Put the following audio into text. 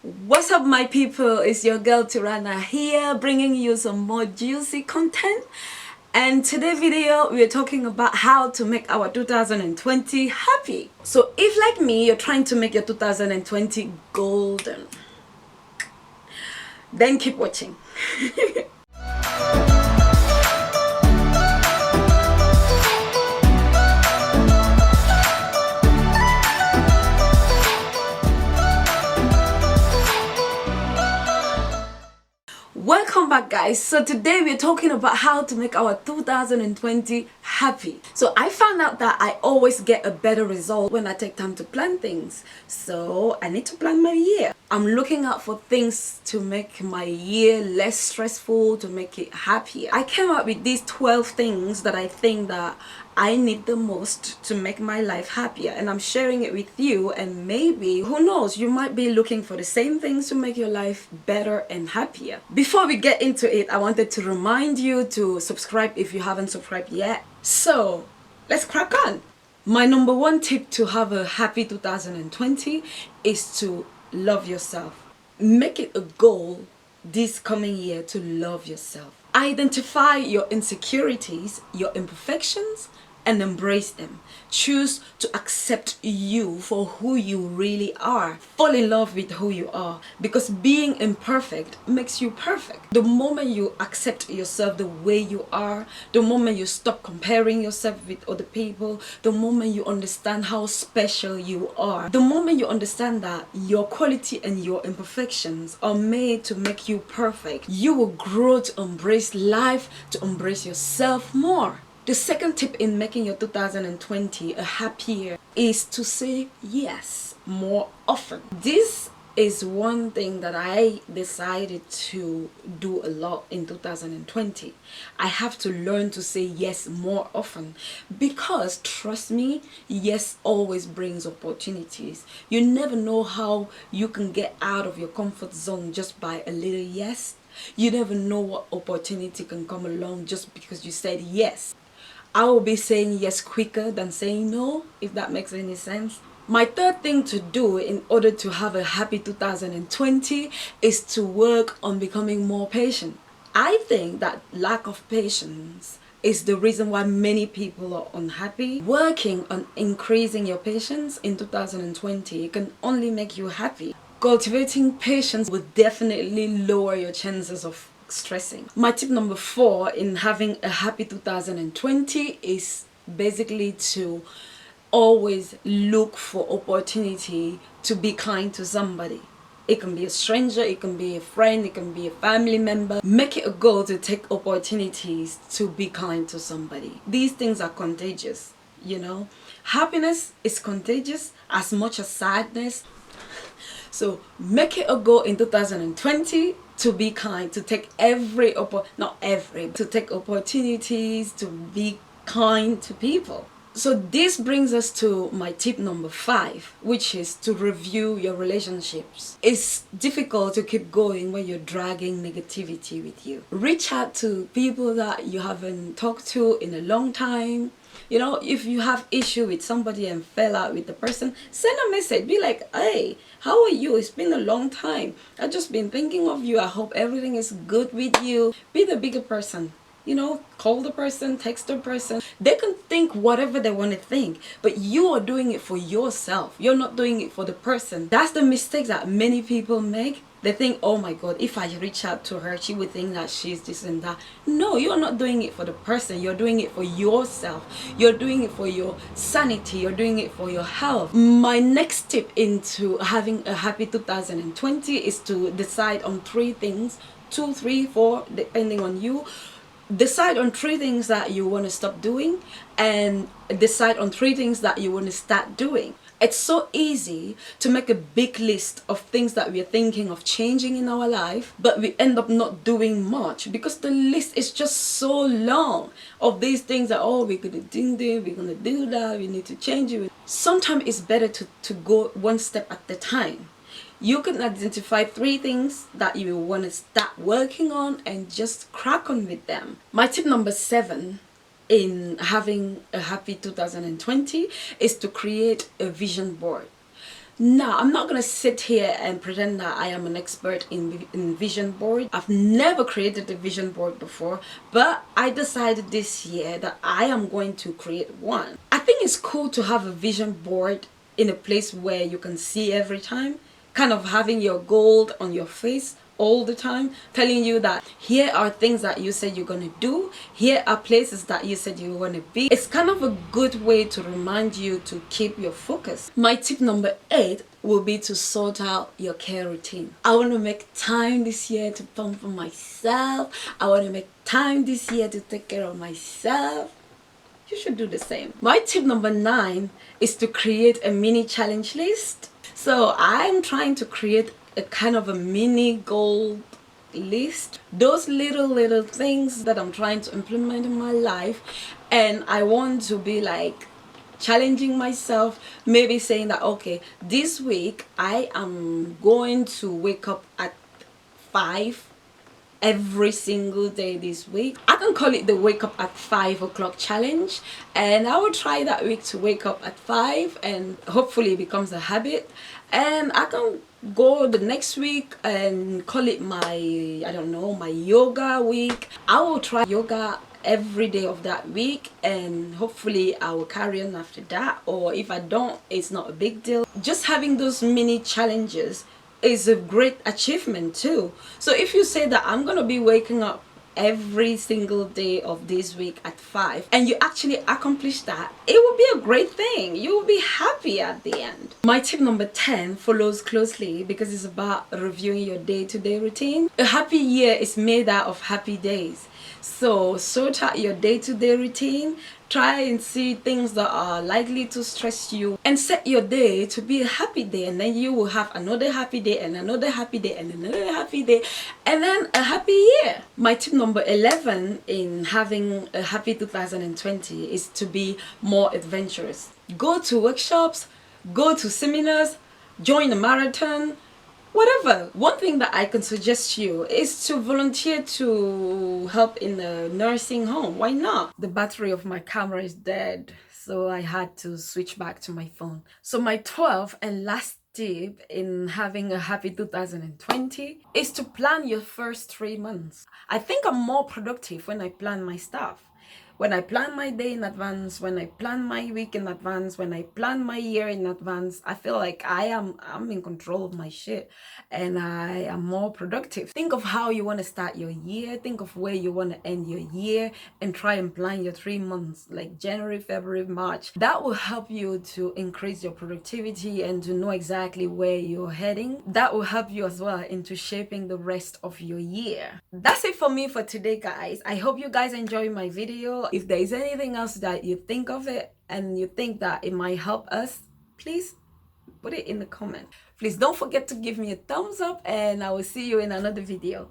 What's up, my people? It's your girl Tyrana here, bringing you some more juicy content. And today's video we're talking about how to make our 2020 happy. So if, like me, you're trying to make your 2020 golden, then keep watching. Welcome back, guys. So today we're talking about how to make our 2020 happy. So I found out that I always get a better result when I take time to plan things. So I need to plan my year. I'm looking out for things to make my year less stressful, to make it happier. I came up with these 12 things that I think that I need the most to make my life happier, and I'm sharing it with you. And maybe, who knows, you might be looking for the same things to make your life better and happier. Before we get into it, I wanted to remind you to subscribe if you haven't subscribed yet. So let's crack on. My number one tip to have a happy 2020 is to love yourself. Make it a goal this coming year to love yourself. Identify your insecurities, your imperfections, and embrace them. Choose to accept you for who you really are. Fall in love with who you are, because being imperfect makes you perfect. The moment you accept yourself the way you are, the moment you stop comparing yourself with other people, the moment you understand how special you are, the moment you understand that your quality and your imperfections are made to make you perfect, you will grow to embrace life, to embrace yourself more. The second tip in making your 2020 a happy year is to say yes more often. This is one thing that I decided to do a lot in 2020. I have to learn to say yes more often, because trust me, yes always brings opportunities. You never know how you can get out of your comfort zone just by a little yes. You never know what opportunity can come along just because you said yes. I will be saying yes quicker than saying no, if that makes any sense. My third thing to do in order to have a happy 2020 is to work on becoming more patient. I think that lack of patience is the reason why many people are unhappy. Working on increasing your patience in 2020 can only make you happy. Cultivating patience will definitely lower your chances of stressing. My tip number 4 in having a happy 2020 is basically to always look for opportunity to be kind to somebody. It can be a stranger, it can be a friend, it can be a family member. Make it a goal to take opportunities to be kind to somebody. These things are contagious, you know. Happiness is contagious as much as sadness. So make it a goal in 2020 to be kind, to take to take opportunities to be kind to people. So this brings us to my tip number 5, which is to review your relationships. It's difficult to keep going when you're dragging negativity with you. Reach out to people that you haven't talked to in a long time. You know, if you have issue with somebody and fell out with the person, send a message. Be like, hey, how are you? It's been a long time. I've just been thinking of you. I hope everything is good with you. Be the bigger person. You know, call the person, text the person. They can think whatever they want to think, but you are doing it for yourself. You're not doing it for the person. That's the mistake that many people make. They think, oh my God, if I reach out to her, she would think that she's this and that. No, you're not doing it for the person. You're doing it for yourself. You're doing it for your sanity. You're doing it for your health. My next tip into having a happy 2020 is to decide on 3 things, 2, 3, 4, depending on you. Decide on 3 things that you want to stop doing, and decide on 3 things that you want to start doing. It's so easy to make a big list of things that we're thinking of changing in our life, but we end up not doing much because the list is just so long of these things that, oh, we're gonna do this, we're gonna do that, we need to change it. Sometimes it's better to go one step at a time. You can identify 3 things that you want to start working on and just crack on with them. My tip number 7 in having a happy 2020 is to create a vision board. Now, I'm not gonna sit here and pretend that I am an expert in vision board. I've never created a vision board before, but I decided this year that I am going to create one. I think it's cool to have a vision board in a place where you can see every time, kind of having your goal on your face all the time, telling you that here are things that you said you're gonna do, here are places that you said you want to be. It's kind of a good way to remind you to keep your focus. My tip number 8 will be to sort out your care routine. I want to make time this year to pump for myself. I want to make time this year to take care of myself. You should do the same. My tip number 9 is to create a mini challenge list. So I'm trying to create a kind of a mini goal list, those little things that I'm trying to implement in my life, and I want to be like challenging myself, maybe saying that okay, this week I am going to wake up at 5 every single day this week. I can call it the wake up at 5 o'clock challenge, and I will try that week to wake up at 5, and hopefully it becomes a habit. And I can go the next week and call it my, I don't know, my yoga week. I will try yoga every day of that week, and hopefully I will carry on after that, or if I don't, it's not a big deal. Just having those mini challenges is a great achievement too. So if you say that I'm gonna be waking up every single day of this week at 5, and you actually accomplish that, it will be a great thing. You will be happy at the end. My tip number 10 follows closely because it's about reviewing your day-to-day routine. A happy year is made out of happy days. So sort out your day-to-day routine, try and see things that are likely to stress you, and set your day to be a happy day, and then you will have another happy day and another happy day and another happy day, and then a happy year. My tip number 11 in having a happy 2020 is to be more adventurous. Go to workshops, go to seminars, join a marathon, whatever. One thing that I can suggest you is to volunteer to help in a nursing home. Why not? The battery of my camera is dead, so I had to switch back to my phone. So my 12th and last tip in having a happy 2020 is to plan your first 3 months. I think I'm more productive when I plan my stuff. When I plan my day in advance, when I plan my week in advance, when I plan my year in advance, I feel like I'm in control of my shit, and I am more productive. Think of how you want to start your year, think of where you want to end your year, and try and plan your 3 months, like January, February, March. That will help you to increase your productivity and to know exactly where you're heading. That will help you as well into shaping the rest of your year. That's it for me for today, guys. I hope you guys enjoy my video. If there is anything else that you think of it and you think that it might help us, please put it in the comment. Please don't forget to give me a thumbs up, and I will see you in another video.